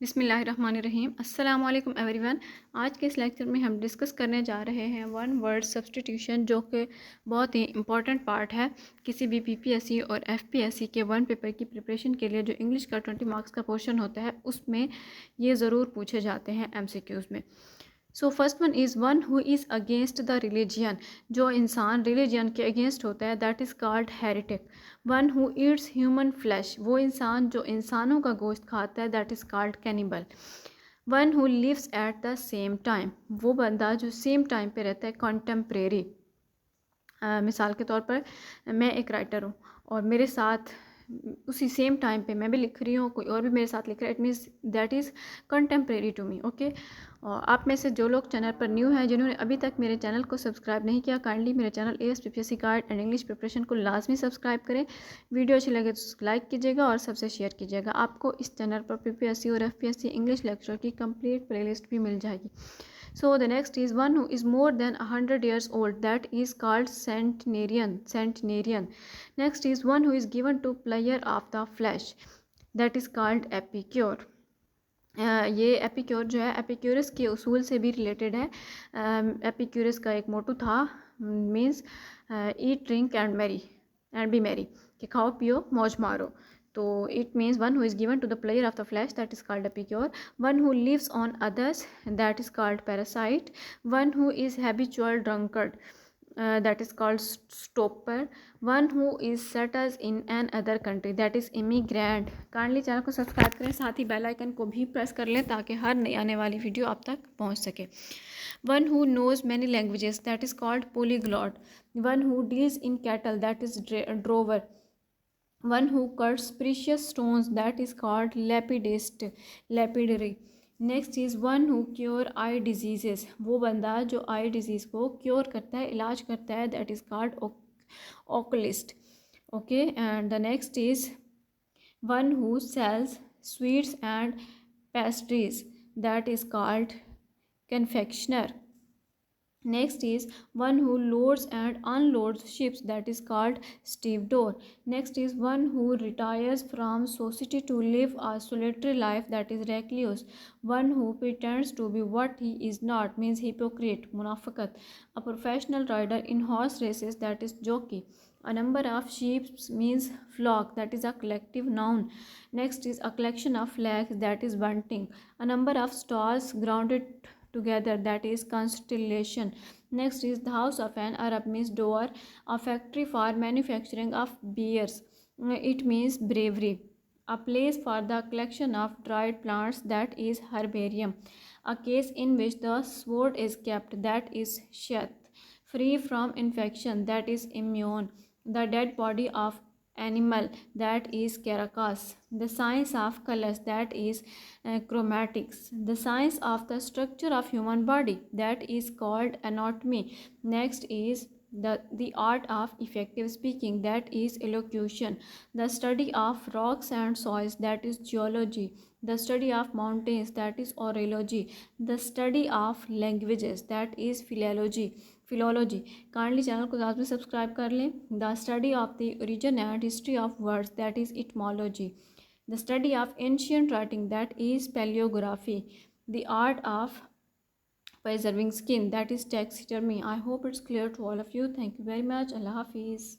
बिस्मिल्लाहिर्रहमानिर्रहीम। अस्सलाम वालेकुम एवरीवन। आज के इस लेक्चर में हम डिस्कस करने जा रहे हैं वन वर्ड सब्स्टिट्यूशन, जो कि बहुत ही इंपॉर्टेंट पार्ट है किसी भी पीपीएससी और एफपीएससी के वन पेपर की प्रिपरेशन के लिए। जो इंग्लिश का 20 मार्क्स का पोर्शन होता है उसमें ये ज़रूर पूछे जाते हैं एमसीक्यूज़ में। So first one is one who is against the religion. जो इंसान रिलीजियन के अगेंस्ट होता है that is called heretic. One who eats human flesh. वो इंसान जो इंसानों का गोश्त खाता है that is called cannibal. One who lives at the same time. वो बंदा जो सेम टाइम पे रहता है, कॉन्टेम्प्रेरी। मिसाल के तौर पर मैं एक राइटर हूँ और मेरे साथ उसी सेम टाइम पे मैं भी लिख रही हूँ, कोई और भी मेरे साथ लिख रहा है, it means that is contemporary to me. Okay, और आप में से जो लोग चैनल पर न्यू हैं, जिन्होंने अभी तक मेरे चैनल को सब्सक्राइब नहीं किया, काइंडली मेरे channel PPSC guide and English preparation को लाजमी सब्सक्राइब करें। वीडियो अच्छी लगे तो लाइक कीजिएगा और सबसे शेयर कीजिएगा। आपको इस चैनल पर PPSC और FPSC इंग्लिश लेक्चर की कंप्लीट प्लेलिस्ट भी मिल जाएगी। So the next is one who is more than 100 years old, that is called centenarian. Next is one who is given to player of the flesh, that is called epicure. ये epicure जो है एपिक्योरस के उसूल से भी related है। एपिक्योरस का एक मोटो था, means eat drink and be merry, कि खाओ पियो मौज मारो। तो it means one who is given to the player of the flesh, that is called epicure. One who lives on others, that is called parasite. One who is habitual drunkard, that is called stopper. One who is settles in an other country, that is immigrant. Kindly channel को subscribe करें, साथ ही bell icon को भी press कर लें ताकि हर नई आने वाली वीडियो आप तक पहुंच सके। One who knows many languages, that is called polyglot. One who deals in cattle, that is drover. One who cuts precious stones, that is called lapidary. Next is one who cure eye disease. वो बंदा जो eye disease को cure करता है, इलाज करता है, that is called oculist. Okay, and the next is one who sells sweets and pastries, that is called confectioner. Next is one who loads and unloads ships, that is called stevedore. Next is one who retires from society to live a solitary life, that is recluse. One who pretends to be what he is not, means hypocrite, munafiqat. A professional rider in horse races, that is jockey. A number of sheep means flock, that is a collective noun. Next is a collection of flags, that is bunting. A number of stars grounded together, that is constellation. Next is the house of an Arab, means door. A factory for manufacturing of beers, it means bravery. A place for the collection of dried plants, that is herbarium. A case in which the sword is kept, that is shet. Free from infection, that is immune. The dead body of animal, that is carcass. The science of colors, that is chromatics. The science of the structure of human body, that is called anatomy. Next is the art of effective speaking, that is elocution. The study of rocks and soils, that is geology. The study of mountains, that is orology. The study of languages, that is philology. Kindly channel को लाजमी subscribe कर लें। The study of the origin and history of words, that is etymology. The study of ancient writing, that is palaeography. The art of preserving skin, that is taxidermy. I hope it's clear to all of you. Thank you very much. Allah Hafiz.